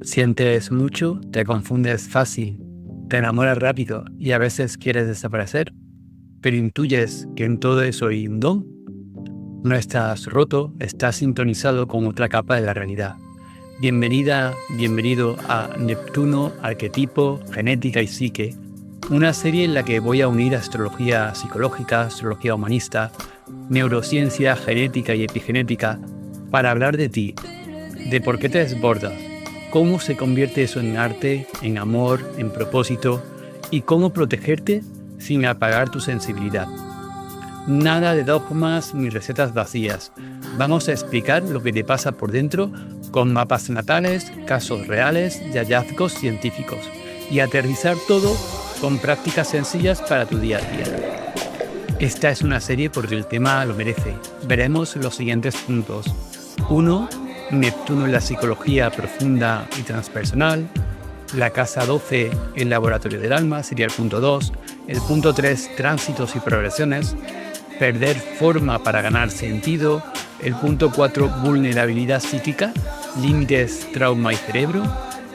Sientes mucho, te confundes fácil, te enamoras rápido y a veces quieres desaparecer, pero intuyes que en todo eso hay un don. No estás roto, estás sintonizado con otra capa de la realidad. Bienvenida, bienvenido a Neptuno, Arquetipo, Genética y Psique, una serie en la que voy a unir astrología psicológica, astrología humanista, neurociencia, genética y epigenética para hablar de ti, de por qué te desbordas, cómo se convierte eso en arte, en amor, en propósito y cómo protegerte sin apagar tu sensibilidad. Nada de dogmas ni recetas vacías. Vamos a explicar lo que te pasa por dentro con mapas natales, casos reales y hallazgos científicos y aterrizar todo con prácticas sencillas para tu día a día. Esta es una serie porque el tema lo merece. Veremos los siguientes puntos. 1. Neptuno en la psicología profunda y transpersonal. La casa 12, el laboratorio del alma, sería el punto 2. El punto 3, tránsitos y progresiones. Perder forma para ganar sentido. El punto 4, vulnerabilidad psíquica, límites, trauma y cerebro.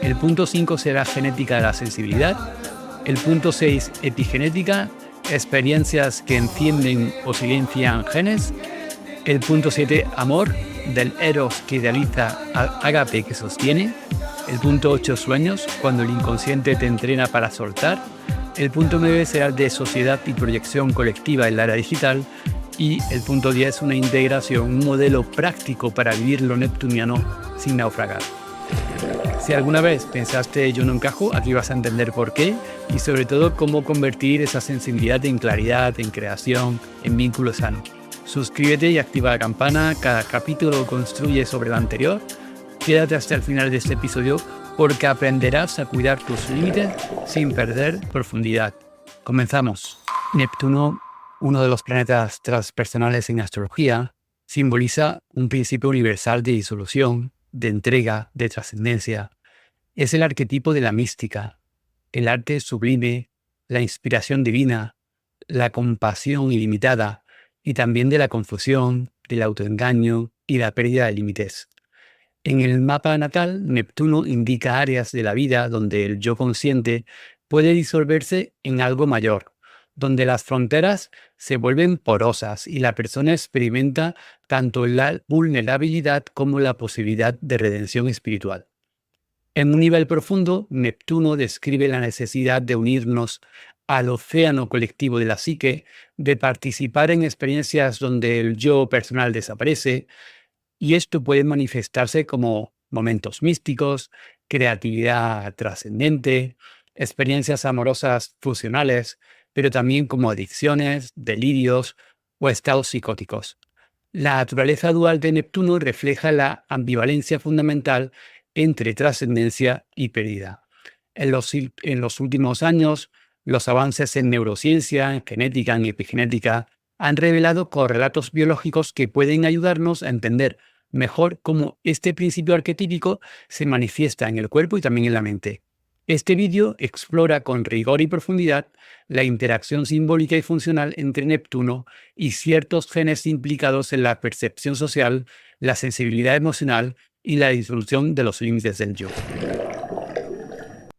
El punto 5 será genética de la sensibilidad. El punto 6, epigenética, experiencias que encienden o silencian genes. El punto 7, amor, del eros que idealiza al ágape que sostiene. El punto 8, sueños, cuando el inconsciente te entrena para soltar. El punto 9 será el de sociedad y proyección colectiva en la era digital. Y el punto 10, una integración, un modelo práctico para vivir lo neptuniano sin naufragar. Si alguna vez pensaste yo no encajo, aquí vas a entender por qué y sobre todo cómo convertir esa sensibilidad en claridad, en creación, en vínculo sano. Suscríbete y activa la campana, cada capítulo construye sobre el anterior. Quédate hasta el final de este episodio porque aprenderás a cuidar tus límites sin perder profundidad. Comenzamos. Neptuno, uno de los planetas transpersonales en astrología, simboliza un principio universal de disolución, de entrega, de trascendencia. Es el arquetipo de la mística, el arte sublime, la inspiración divina, la compasión ilimitada y también de la confusión, del autoengaño y la pérdida de límites. En el mapa natal, Neptuno indica áreas de la vida donde el yo consciente puede disolverse en algo mayor, donde las fronteras se vuelven porosas y la persona experimenta tanto la vulnerabilidad como la posibilidad de redención espiritual. En un nivel profundo, Neptuno describe la necesidad de unirnos al océano colectivo de la psique, de participar en experiencias donde el yo personal desaparece, y esto puede manifestarse como momentos místicos, creatividad trascendente, experiencias amorosas fusionales, pero también como adicciones, delirios o estados psicóticos. La naturaleza dual de Neptuno refleja la ambivalencia fundamental entre trascendencia y pérdida. En los últimos años, los avances en neurociencia, en genética, en epigenética, han revelado correlatos biológicos que pueden ayudarnos a entender mejor cómo este principio arquetípico se manifiesta en el cuerpo y también en la mente. Este vídeo explora con rigor y profundidad la interacción simbólica y funcional entre Neptuno y ciertos genes implicados en la percepción social, la sensibilidad emocional y la disolución de los límites del yo.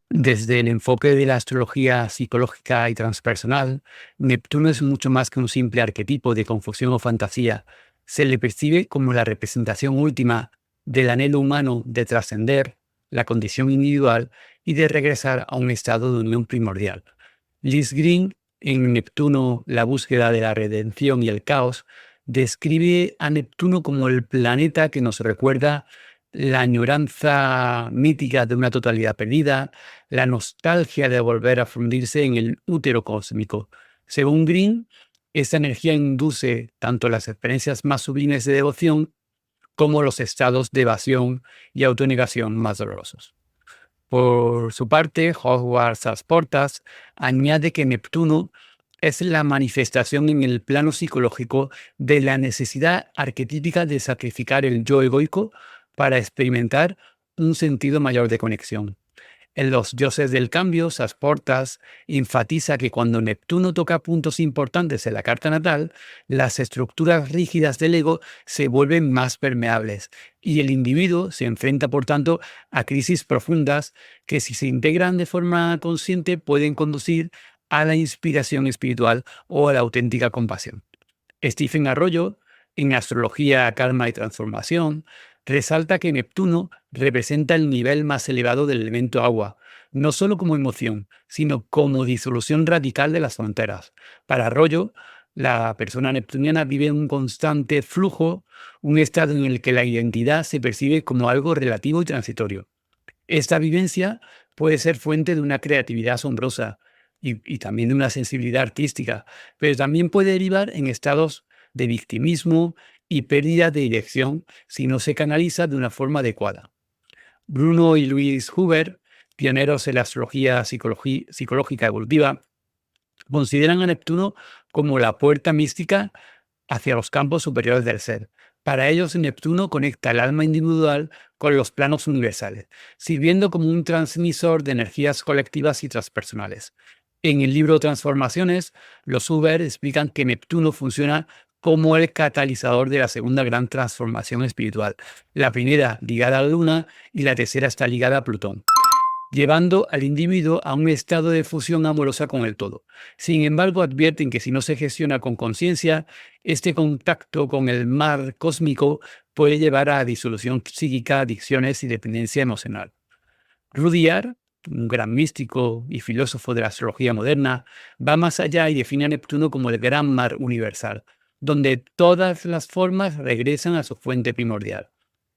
Desde el enfoque de la astrología psicológica y transpersonal, Neptuno es mucho más que un simple arquetipo de confusión o fantasía. Se le percibe como la representación última del anhelo humano de trascender la condición individual y de regresar a un estado de unión primordial. Liz Green, en Neptuno, la búsqueda de la redención y el caos, describe a Neptuno como el planeta que nos recuerda la añoranza mítica de una totalidad perdida, la nostalgia de volver a fundirse en el útero cósmico. Según Green, esta energía induce tanto las experiencias más sublimes de devoción como los estados de evasión y autonegación más dolorosos. Por su parte, Howard Sass-Portas añade que Neptuno es la manifestación en el plano psicológico de la necesidad arquetípica de sacrificar el yo egoico para experimentar un sentido mayor de conexión. En Los dioses del cambio, Sasportas enfatiza que cuando Neptuno toca puntos importantes en la carta natal, las estructuras rígidas del ego se vuelven más permeables y el individuo se enfrenta, por tanto, a crisis profundas que, si se integran de forma consciente, pueden conducir a la inspiración espiritual o a la auténtica compasión. Stephen Arroyo, en Astrología, Calma y Transformación, resalta que Neptuno representa el nivel más elevado del elemento agua, no solo como emoción, sino como disolución radical de las fronteras. Para Arroyo, la persona neptuniana vive un constante flujo, un estado en el que la identidad se percibe como algo relativo y transitorio. Esta vivencia puede ser fuente de una creatividad asombrosa y también de una sensibilidad artística, pero también puede derivar en estados de victimismo y pérdida de dirección si no se canaliza de una forma adecuada. Bruno y Louis Huber, pioneros en la astrología psicológica evolutiva, consideran a Neptuno como la puerta mística hacia los campos superiores del ser. Para ellos, Neptuno conecta el alma individual con los planos universales, sirviendo como un transmisor de energías colectivas y transpersonales. En el libro Transformaciones, los Huber explican que Neptuno funciona como el catalizador de la segunda gran transformación espiritual. La primera ligada a la Luna y la tercera está ligada a Plutón, llevando al individuo a un estado de fusión amorosa con el todo. Sin embargo, advierten que si no se gestiona con conciencia, este contacto con el mar cósmico puede llevar a disolución psíquica, adicciones y dependencia emocional. Rudyard, un gran místico y filósofo de la astrología moderna, va más allá y define a Neptuno como el gran mar universal, donde todas las formas regresan a su fuente primordial.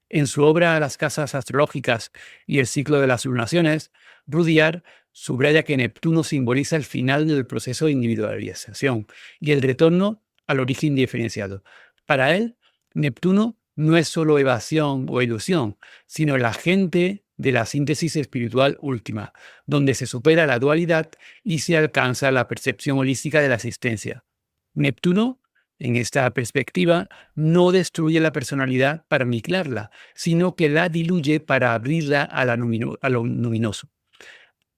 En su obra Las casas astrológicas y el ciclo de las lunaciones, Rudyard subraya que Neptuno simboliza el final del proceso de individualización y el retorno al origen diferenciado. Para él, Neptuno no es solo evasión o ilusión, sino el agente de la síntesis espiritual última, donde se supera la dualidad y se alcanza la percepción holística de la existencia. Neptuno, en esta perspectiva, no destruye la personalidad para aniquilarla, sino que la diluye para abrirla a lo luminoso.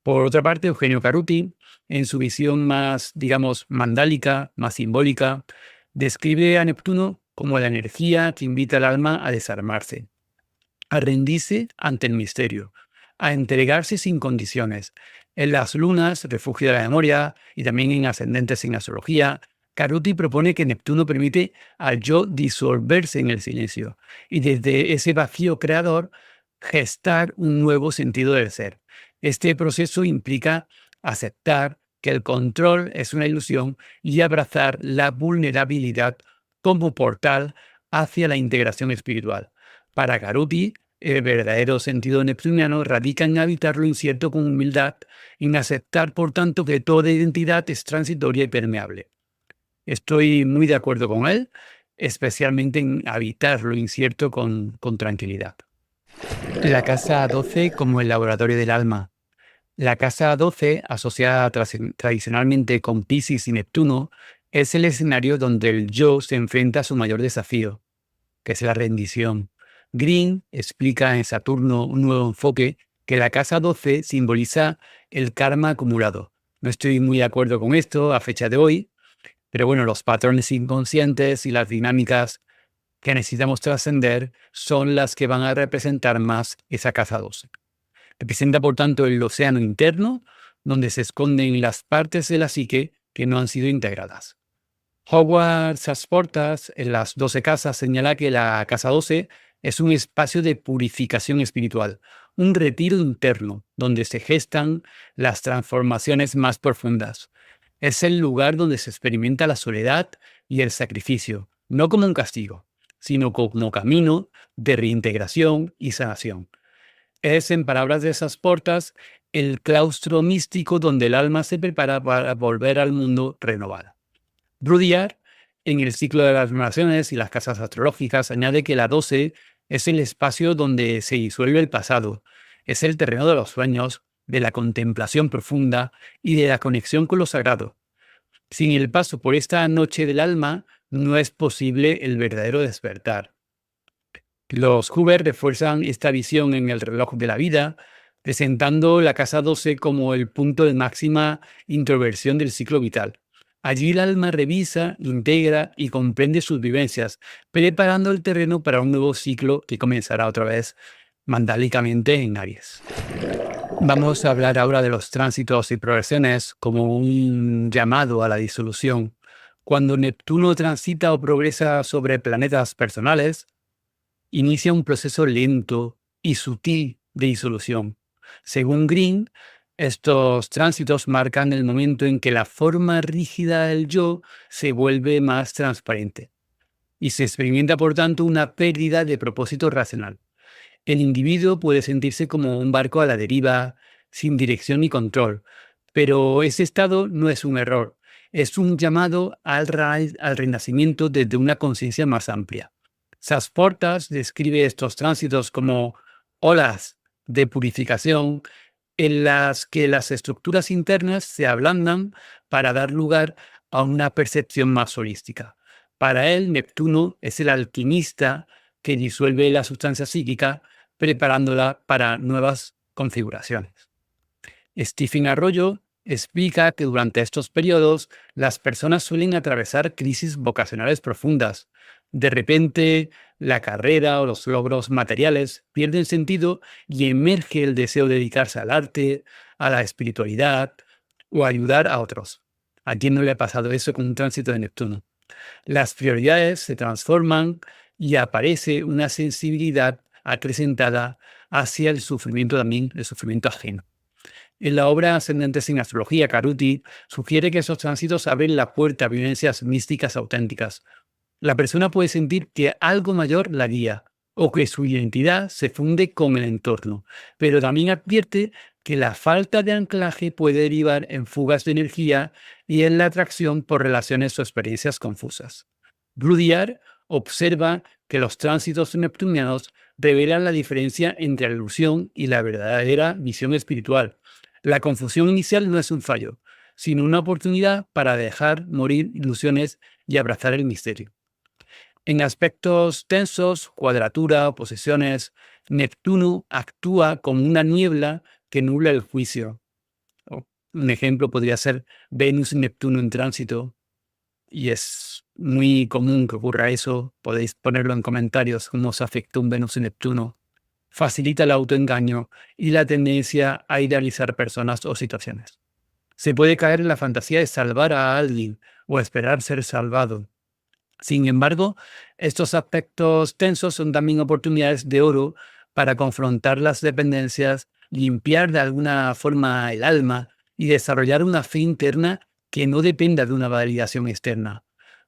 Por otra parte, Eugenio Caruti, en su visión más, digamos, mandálica, más simbólica, describe a Neptuno como la energía que invita al alma a desarmarse, a rendirse ante el misterio, a entregarse sin condiciones. En las lunas, refugio de la memoria, y también en ascendentes en astrología, Caruti propone que Neptuno permite al yo disolverse en el silencio y desde ese vacío creador gestar un nuevo sentido del ser. Este proceso implica aceptar que el control es una ilusión y abrazar la vulnerabilidad como portal hacia la integración espiritual. Para Caruti, el verdadero sentido neptuniano radica en habitar lo incierto con humildad, en aceptar, por tanto, que toda identidad es transitoria y permeable. Estoy muy de acuerdo con él, especialmente en habitar lo incierto con tranquilidad. La casa 12 como el laboratorio del alma. La casa 12, asociada tradicionalmente con Piscis y Neptuno, es el escenario donde el yo se enfrenta a su mayor desafío, que es la rendición. Green explica en Saturno un nuevo enfoque que la casa 12 simboliza el karma acumulado. No estoy muy de acuerdo con esto a fecha de hoy, pero bueno, los patrones inconscientes y las dinámicas que necesitamos trascender son las que van a representar más esa casa 12. Representa, por tanto, el océano interno, donde se esconden las partes de la psique que no han sido integradas. Howard Sasportas, en las 12 casas, señala que la casa 12 es un espacio de purificación espiritual, un retiro interno, donde se gestan las transformaciones más profundas. Es el lugar donde se experimenta la soledad y el sacrificio, no como un castigo, sino como camino de reintegración y sanación. Es, en palabras de esas portas, el claustro místico donde el alma se prepara para volver al mundo renovada. Rudyard, en el ciclo de las naciones y las casas astrológicas, añade que la 12 es el espacio donde se disuelve el pasado, es el terreno de los sueños, de la contemplación profunda y de la conexión con lo sagrado. Sin el paso por esta noche del alma, no es posible el verdadero despertar. Los Huber refuerzan esta visión en el reloj de la vida, presentando la casa 12 como el punto de máxima introversión del ciclo vital. Allí el alma revisa, integra y comprende sus vivencias, preparando el terreno para un nuevo ciclo que comenzará otra vez mandálicamente en Aries. Vamos a hablar ahora de los tránsitos y progresiones como un llamado a la disolución. Cuando Neptuno transita o progresa sobre planetas personales, inicia un proceso lento y sutil de disolución. Según Green, estos tránsitos marcan el momento en que la forma rígida del yo se vuelve más transparente y se experimenta, por tanto, una pérdida de propósito racional. El individuo puede sentirse como un barco a la deriva, sin dirección ni control, pero ese estado no es un error, es un llamado al renacimiento desde una conciencia más amplia. Sasportas describe estos tránsitos como olas de purificación en las que las estructuras internas se ablandan para dar lugar a una percepción más holística. Para él, Neptuno es el alquimista que disuelve la sustancia psíquica, preparándola para nuevas configuraciones. Stephen Arroyo explica que durante estos periodos las personas suelen atravesar crisis vocacionales profundas. De repente, la carrera o los logros materiales pierden sentido y emerge el deseo de dedicarse al arte, a la espiritualidad o a ayudar a otros. ¿A quién no le ha pasado eso con un tránsito de Neptuno? Las prioridades se transforman y aparece una sensibilidad acrecentada hacia el sufrimiento también, el sufrimiento ajeno. En la obra Ascendentes en Astrología, Caruti sugiere que esos tránsitos abren la puerta a vivencias místicas auténticas. La persona puede sentir que algo mayor la guía o que su identidad se funde con el entorno, pero también advierte que la falta de anclaje puede derivar en fugas de energía y en la atracción por relaciones o experiencias confusas. Rudyard observa que los tránsitos neptunianos revelan la diferencia entre la ilusión y la verdadera visión espiritual. La confusión inicial no es un fallo, sino una oportunidad para dejar morir ilusiones y abrazar el misterio. En aspectos tensos, cuadratura, oposiciones, Neptuno actúa como una niebla que nubla el juicio. Un ejemplo podría ser Venus y Neptuno en tránsito, y es muy común que ocurra eso. Podéis ponerlo en comentarios cómo os afectó un Venus y Neptuno. Facilita el autoengaño y la tendencia a idealizar personas o situaciones. Se puede caer en la fantasía de salvar a alguien o esperar ser salvado. Sin embargo, estos aspectos tensos son también oportunidades de oro para confrontar las dependencias, limpiar de alguna forma el alma y desarrollar una fe interna que no dependa de una validación externa.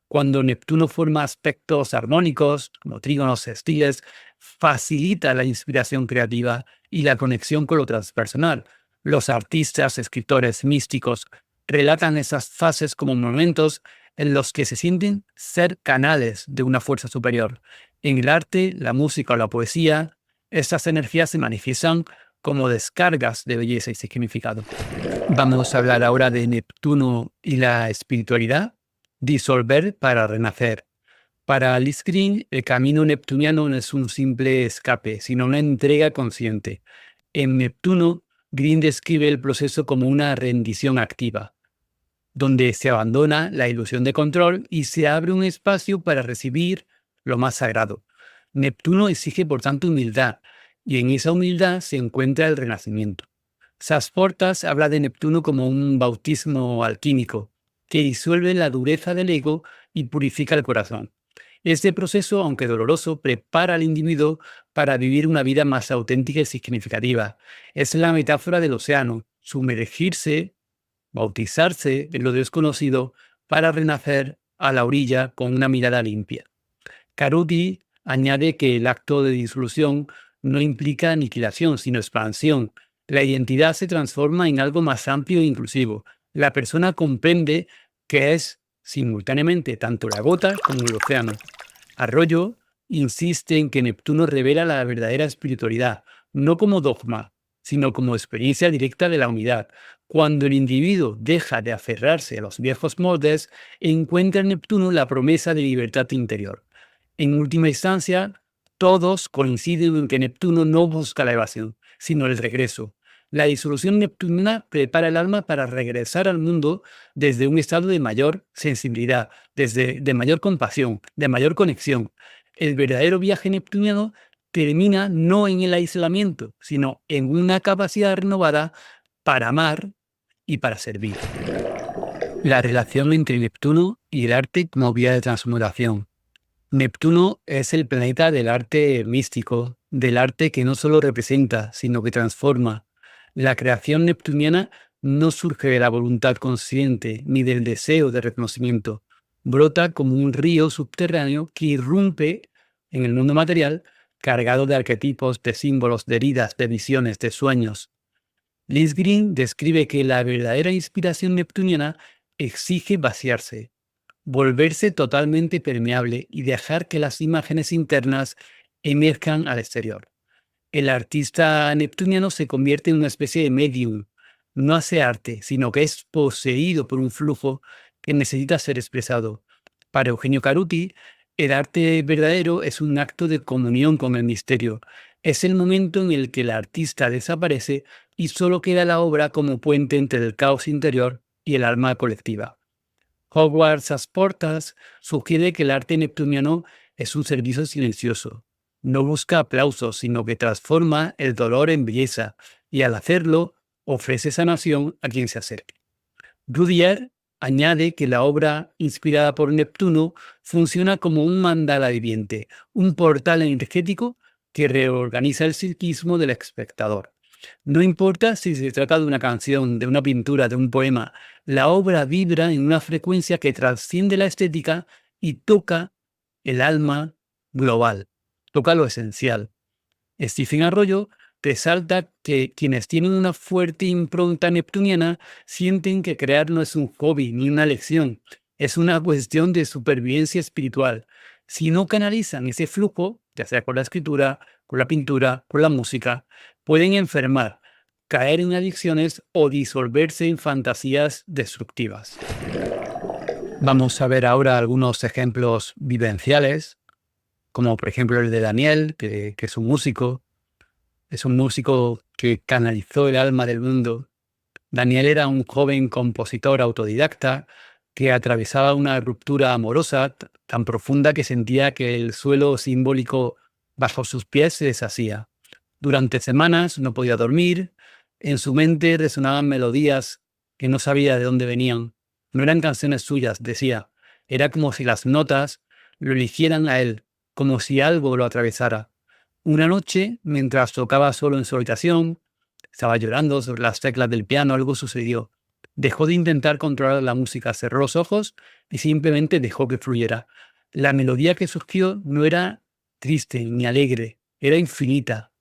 Cuando Neptuno forma aspectos armónicos, como trígonos sextiles, facilita la inspiración creativa y la conexión con lo transpersonal. Los artistas, escritores, místicos relatan esas fases como momentos en los que se sienten ser canales de una fuerza superior. En el arte, la música o la poesía, estas energías se manifiestan como descargas de belleza y significado. Vamos a hablar ahora de Neptuno y la espiritualidad. Disolver para renacer. Para Alice Green, el camino neptuniano no es un simple escape, sino una entrega consciente. En Neptuno, Green describe el proceso como una rendición activa, donde se abandona la ilusión de control y se abre un espacio para recibir lo más sagrado. Neptuno exige, por tanto, humildad, y en esa humildad se encuentra el renacimiento. Sasportas habla de Neptuno como un bautismo alquímico, que disuelve la dureza del ego y purifica el corazón. Este proceso, aunque doloroso, prepara al individuo para vivir una vida más auténtica y significativa. Es la metáfora del océano, sumergirse, bautizarse en lo desconocido para renacer a la orilla con una mirada limpia. Caruti añade que el acto de disolución no implica aniquilación, sino expansión. La identidad se transforma en algo más amplio e inclusivo. La persona comprende que es simultáneamente tanto la gota como el océano. Arroyo insiste en que Neptuno revela la verdadera espiritualidad, no como dogma, sino como experiencia directa de la unidad. Cuando el individuo deja de aferrarse a los viejos moldes, encuentra en Neptuno la promesa de libertad interior. En última instancia, todos coinciden en que Neptuno no busca la evasión, sino el regreso. La disolución neptuniana prepara el alma para regresar al mundo desde un estado de mayor sensibilidad, de mayor compasión, de mayor conexión. El verdadero viaje neptuniano termina no en el aislamiento, sino en una capacidad renovada para amar y para servir. La relación entre Neptuno y el arte como vía de transmutación. Neptuno es el planeta del arte místico, del arte que no solo representa, sino que transforma. La creación neptuniana no surge de la voluntad consciente ni del deseo de reconocimiento. Brota como un río subterráneo que irrumpe en el mundo material, cargado de arquetipos, de símbolos, de heridas, de visiones, de sueños. Liz Green describe que la verdadera inspiración neptuniana exige vaciarse, volverse totalmente permeable y dejar que las imágenes internas emerjan al exterior. El artista neptuniano se convierte en una especie de medium. No hace arte, sino que es poseído por un flujo que necesita ser expresado. Para Eugenio Caruti, el arte verdadero es un acto de comunión con el misterio. Es el momento en el que el artista desaparece y solo queda la obra como puente entre el caos interior y el alma colectiva. Howard Sasportas sugiere que el arte neptuniano es un servicio silencioso. No busca aplausos, sino que transforma el dolor en belleza y al hacerlo ofrece sanación a quien se acerque. Rudyard añade que la obra inspirada por Neptuno funciona como un mandala viviente, un portal energético que reorganiza el psiquismo del espectador. No importa si se trata de una canción, de una pintura, de un poema, la obra vibra en una frecuencia que trasciende la estética y toca el alma global, toca lo esencial. Stephen Arroyo resalta que quienes tienen una fuerte impronta neptuniana sienten que crear no es un hobby ni una lección, es una cuestión de supervivencia espiritual. Si no canalizan ese flujo, ya sea con la escritura, con la pintura, con la música, pueden enfermar, caer en adicciones o disolverse en fantasías destructivas. Vamos a ver ahora algunos ejemplos vivenciales, como por ejemplo el de Daniel, que es un músico. Es un músico que canalizó el alma del mundo. Daniel era un joven compositor autodidacta que atravesaba una ruptura amorosa tan profunda que sentía que el suelo simbólico bajo sus pies se deshacía. Durante semanas no podía dormir. En su mente resonaban melodías que no sabía de dónde venían. No eran canciones suyas, decía. Era como si las notas lo eligieran a él, como si algo lo atravesara. Una noche, mientras tocaba solo en su habitación, estaba llorando sobre las teclas del piano, algo sucedió. Dejó de intentar controlar la música, cerró los ojos y simplemente dejó que fluyera. La melodía que surgió no era triste ni alegre, era infinita.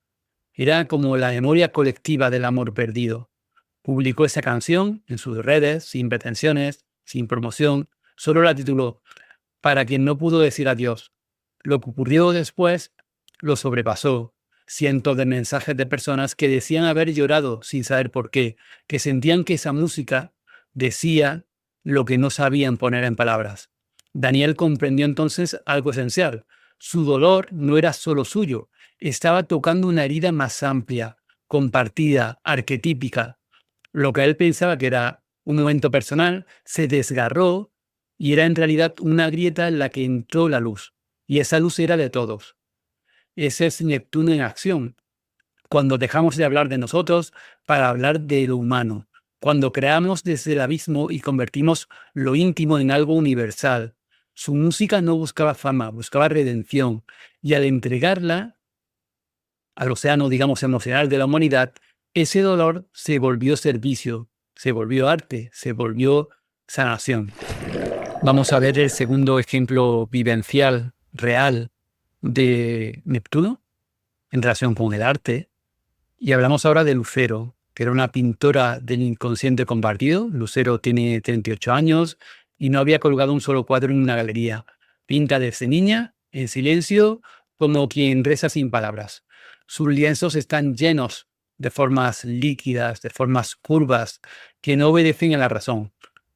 Era como la memoria colectiva del amor perdido. Publicó esa canción en sus redes, sin pretensiones, sin promoción, solo la tituló Para quien no pudo decir adiós. Lo que ocurrió después lo sobrepasó. Cientos de mensajes de personas que decían haber llorado sin saber por qué, que sentían que esa música decía lo que no sabían poner en palabras. Daniel comprendió entonces algo esencial. Su dolor no era solo suyo, estaba tocando una herida más amplia, compartida, arquetípica. Lo que él pensaba que era un momento personal se desgarró y era en realidad una grieta en la que entró la luz. Y esa luz era de todos. Ese es Neptuno en acción. Cuando dejamos de hablar de nosotros para hablar de lo humano. Cuando creamos desde el abismo y convertimos lo íntimo en algo universal. Su música no buscaba fama, buscaba redención. Y al entregarla al océano, digamos, emocional de la humanidad, ese dolor se volvió servicio, se volvió arte, se volvió sanación. Vamos a ver el segundo ejemplo vivencial, real, de Neptuno en relación con el arte. Y hablamos ahora de Lucero, que era una pintora del inconsciente compartido. Lucero tiene 38 años y no había colgado un solo cuadro en una galería. Pinta desde niña, en silencio, como quien reza sin palabras. Sus lienzos están llenos de formas líquidas, de formas curvas, que no obedecen a la razón.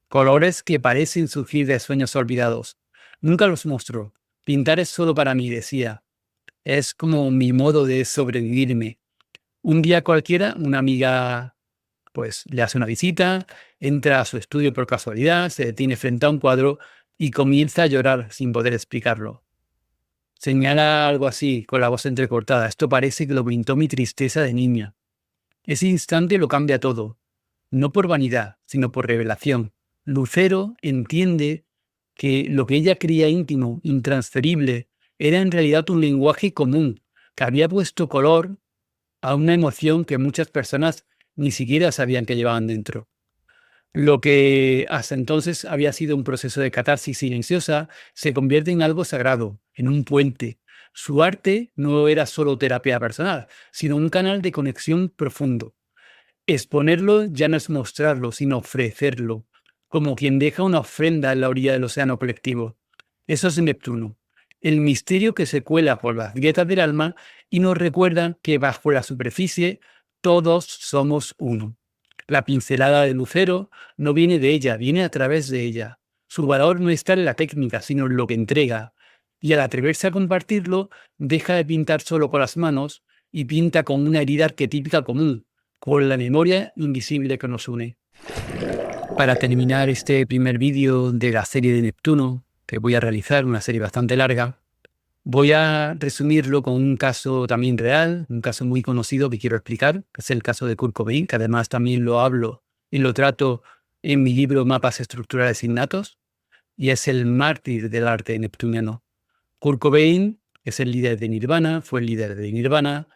Colores que parecen surgir de sueños olvidados. Nunca los mostró. Pintar es solo para mí, decía. Es como mi modo de sobrevivirme. Un día cualquiera, una amiga pues le hace una visita, entra a su estudio por casualidad, se detiene frente a un cuadro y comienza a llorar sin poder explicarlo. Señala algo así, con la voz entrecortada. Esto parece que lo pintó mi tristeza de niña. Ese instante lo cambia todo, no por vanidad, sino por revelación. Lucero entiende que lo que ella creía íntimo, intransferible, era en realidad un lenguaje común, que había puesto color a una emoción que muchas personas ni siquiera sabían que llevaban dentro. Lo que hasta entonces había sido un proceso de catarsis silenciosa se convierte en algo sagrado, en un puente. Su arte no era solo terapia personal, sino un canal de conexión profundo. Exponerlo ya no es mostrarlo, sino ofrecerlo, como quien deja una ofrenda en la orilla del océano colectivo. Eso es Neptuno, el misterio que se cuela por las grietas del alma y nos recuerda que bajo la superficie todos somos uno. La pincelada de Lucero no viene de ella, viene a través de ella. Su valor no está en la técnica, sino en lo que entrega. Y al atreverse a compartirlo, deja de pintar solo con las manos y pinta con una herida arquetípica común, con la memoria invisible que nos une. Para terminar este primer vídeo de la serie de Neptuno, que voy a realizar, una serie bastante larga, voy a resumirlo con un caso también real, un caso muy conocido que quiero explicar, que es el caso de Kurt Cobain, que además también lo hablo y lo trato en mi libro Mapas Estructurales Innatos, y es el mártir del arte neptuniano. Kurt Cobain es el líder de Nirvana, fue el líder de Nirvana,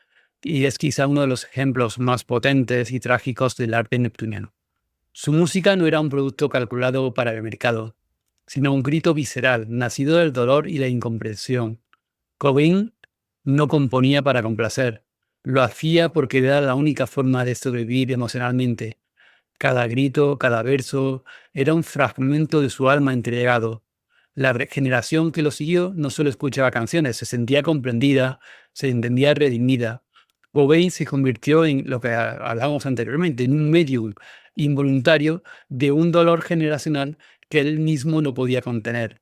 y es quizá uno de los ejemplos más potentes y trágicos del arte neptuniano. Su música no era un producto calculado para el mercado, sino un grito visceral, nacido del dolor y la incomprensión. Cobain no componía para complacer, lo hacía porque era la única forma de sobrevivir emocionalmente. Cada grito, cada verso, era un fragmento de su alma entregado. La generación que lo siguió no solo escuchaba canciones, se sentía comprendida, se entendía redimida. Cobain se convirtió en lo que hablábamos anteriormente, en un medium involuntario de un dolor generacional que él mismo no podía contener.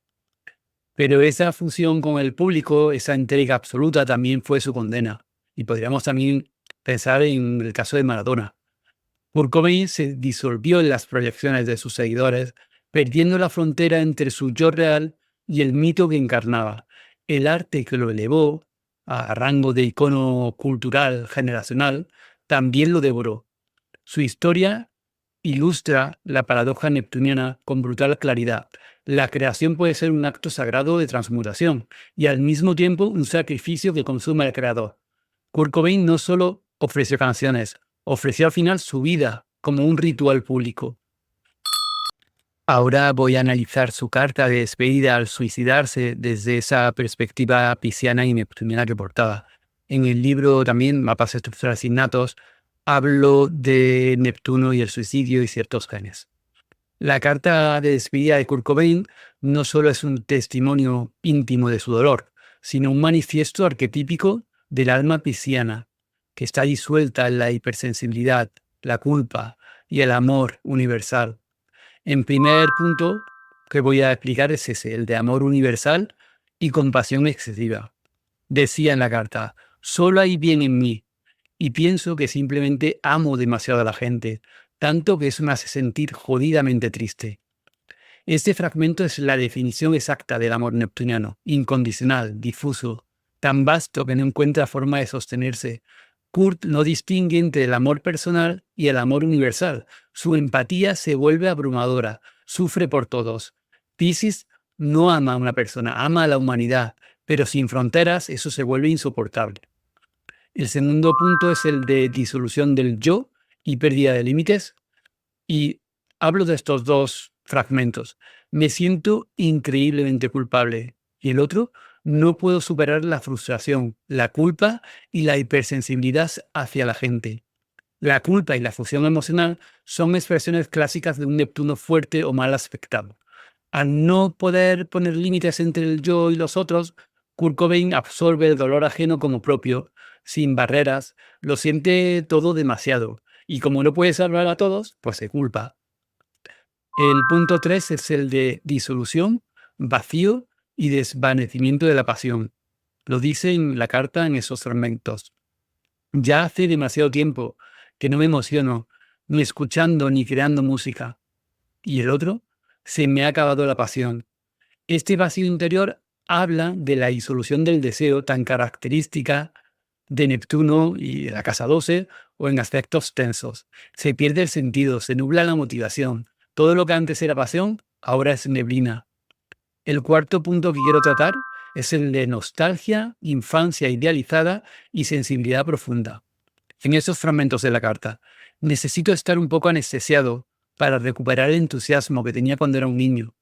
Pero esa fusión con el público, esa entrega absoluta también fue su condena. Y podríamos también pensar en el caso de Maradona. Kurt Cobain se disolvió en las proyecciones de sus seguidores, perdiendo la frontera entre su yo real y el mito que encarnaba. El arte que lo elevó a rango de icono cultural generacional también lo devoró. Su historia ilustra la paradoja neptuniana con brutal claridad. La creación puede ser un acto sagrado de transmutación y al mismo tiempo un sacrificio que consume al creador. Kurt Cobain no solo ofreció canciones, ofreció al final su vida como un ritual público. Ahora voy a analizar su carta de despedida al suicidarse desde esa perspectiva pisciana y neptuniana que portaba. En el libro también, Mapas Estructurales Innatos, hablo de Neptuno y el suicidio y ciertos genes. La carta de despedida de Kurt Cobain no solo es un testimonio íntimo de su dolor, sino un manifiesto arquetípico del alma pisciana, que está disuelta en la hipersensibilidad, la culpa y el amor universal. En primer punto que voy a explicar es ese, el de amor universal y compasión excesiva. Decía en la carta, solo hay bien en mí, y pienso que simplemente amo demasiado a la gente, tanto que eso me hace sentir jodidamente triste. Este fragmento es la definición exacta del amor neptuniano, incondicional, difuso, tan vasto que no encuentra forma de sostenerse. Kurt no distingue entre el amor personal y el amor universal. Su empatía se vuelve abrumadora, sufre por todos. Piscis no ama a una persona, ama a la humanidad, pero sin fronteras eso se vuelve insoportable. El segundo punto es el de disolución del yo y pérdida de límites. Y hablo de estos dos fragmentos. Me siento increíblemente culpable. Y el otro, no puedo superar la frustración, la culpa y la hipersensibilidad hacia la gente. La culpa y la fusión emocional son expresiones clásicas de un Neptuno fuerte o mal aspectado. Al no poder poner límites entre el yo y los otros, Kurt Cobain absorbe el dolor ajeno como propio, sin barreras, lo siente todo demasiado. Y como no puede salvar a todos, pues se culpa. El punto 3 es el de disolución, vacío y desvanecimiento de la pasión. Lo dice en la carta en esos fragmentos. Ya hace demasiado tiempo que no me emociono, ni escuchando ni creando música. Y el otro, se me ha acabado la pasión. Este vacío interior habla de la disolución del deseo tan característica de Neptuno y de la casa 12 o en aspectos tensos. Se pierde el sentido, se nubla la motivación. Todo lo que antes era pasión, ahora es neblina. El cuarto punto que quiero tratar es el de nostalgia, infancia idealizada y sensibilidad profunda. En esos fragmentos de la carta, necesito estar un poco anestesiado para recuperar el entusiasmo que tenía cuando era un niño.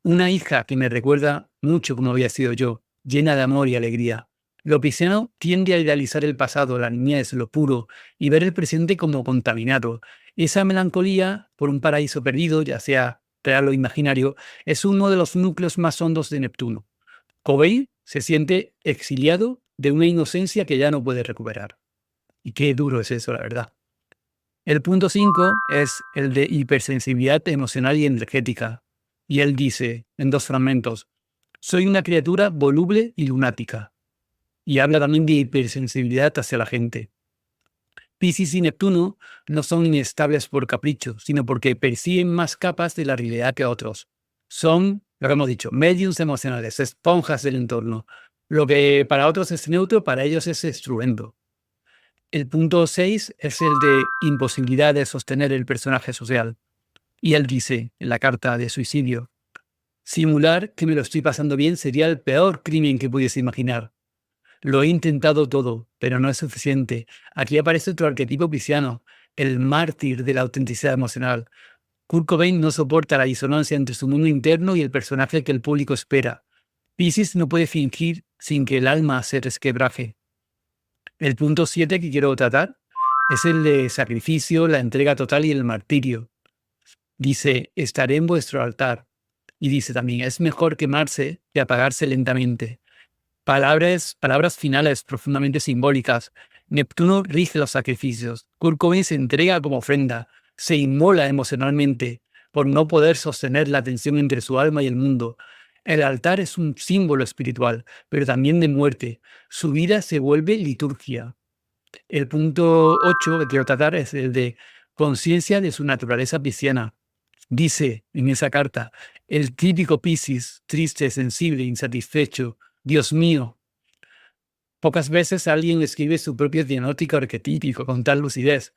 Una hija que me recuerda mucho como había sido yo, llena de amor y alegría. Lo pisciano tiende a idealizar el pasado, la niñez, lo puro, y ver el presente como contaminado. Esa melancolía por un paraíso perdido, ya sea real o imaginario, es uno de los núcleos más hondos de Neptuno. Cobain se siente exiliado de una inocencia que ya no puede recuperar. Y qué duro es eso, la verdad. El punto 5 es el de hipersensibilidad emocional y energética. Y él dice, en 2 fragmentos, soy una criatura voluble y lunática. Y habla también de hipersensibilidad hacia la gente. Piscis y Neptuno no son inestables por capricho, sino porque perciben más capas de la realidad que otros. Son, lo que hemos dicho, mediums emocionales, esponjas del entorno. Lo que para otros es neutro, para ellos es estruendo. El punto 6 es el de imposibilidad de sostener el personaje social. Y él dice, en la carta de suicidio, simular que me lo estoy pasando bien sería el peor crimen que pudiese imaginar. Lo he intentado todo, pero no es suficiente. Aquí aparece otro arquetipo pisciano, el mártir de la autenticidad emocional. Kurt Cobain no soporta la disonancia entre su mundo interno y el personaje que el público espera. Piscis no puede fingir sin que el alma se resquebraje. El punto 7 que quiero tratar es el de sacrificio, la entrega total y el martirio. Dice, estaré en vuestro altar. Y dice también, es mejor quemarse que apagarse lentamente. Palabras finales profundamente simbólicas. Neptuno rige los sacrificios. Kurt Cobain se entrega como ofrenda. Se inmola emocionalmente por no poder sostener la tensión entre su alma y el mundo. El altar es un símbolo espiritual, pero también de muerte. Su vida se vuelve liturgia. El punto 8 que quiero tratar es el de conciencia de su naturaleza pisciana. Dice en esa carta, el típico Piscis, triste, sensible, insatisfecho, Dios mío. Pocas veces alguien escribe su propio diagnóstico arquetípico con tal lucidez.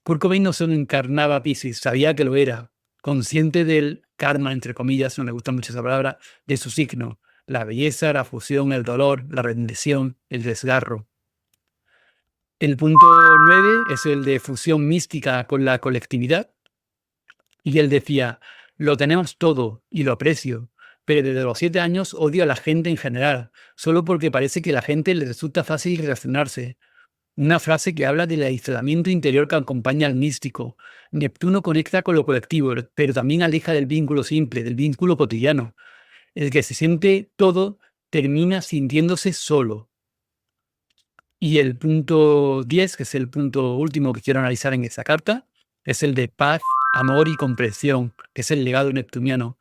Kurt Cobain no solo encarnaba a Piscis, sabía que lo era, consciente del karma, entre comillas, no me gusta mucho esa palabra, de su signo. La belleza, la fusión, el dolor, la rendición, el desgarro. El punto 9 es el de fusión mística con la colectividad. Y él decía, lo tenemos todo y lo aprecio, pero desde los 7 años odio a la gente en general, solo porque parece que a la gente le resulta fácil relacionarse. Una frase que habla del aislamiento interior que acompaña al místico. Neptuno conecta con lo colectivo, pero también aleja del vínculo simple, del vínculo cotidiano. El que se siente todo termina sintiéndose solo. Y el punto 10, que es el punto último que quiero analizar en esa carta, es el de paz, amor y comprensión, que es el legado neptuniano.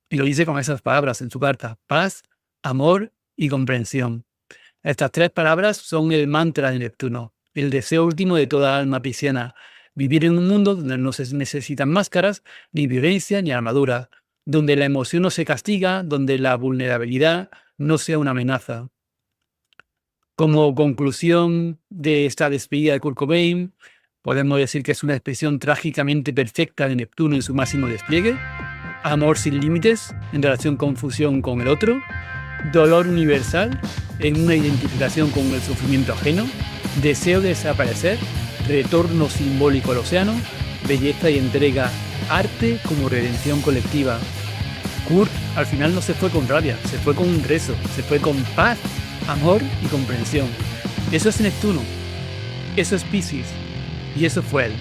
Y lo dice con esas palabras en su carta: paz, amor y comprensión. Estas 3 palabras son el mantra de Neptuno, el deseo último de toda alma pisciana. Vivir en un mundo donde no se necesitan máscaras, ni violencia, ni armadura, donde la emoción no se castiga, donde la vulnerabilidad no sea una amenaza. Como conclusión de esta despedida de Kurt Cobain, podemos decir que es una expresión trágicamente perfecta de Neptuno en su máximo despliegue, amor sin límites en relación con fusión con el otro, dolor universal en una identificación con el sufrimiento ajeno, deseo de desaparecer, retorno simbólico al océano, belleza y entrega, arte como redención colectiva. Kurt al final no se fue con rabia, se fue con un rezo, se fue con paz, amor y comprensión. Eso es Neptuno, eso es Piscis y eso fue él.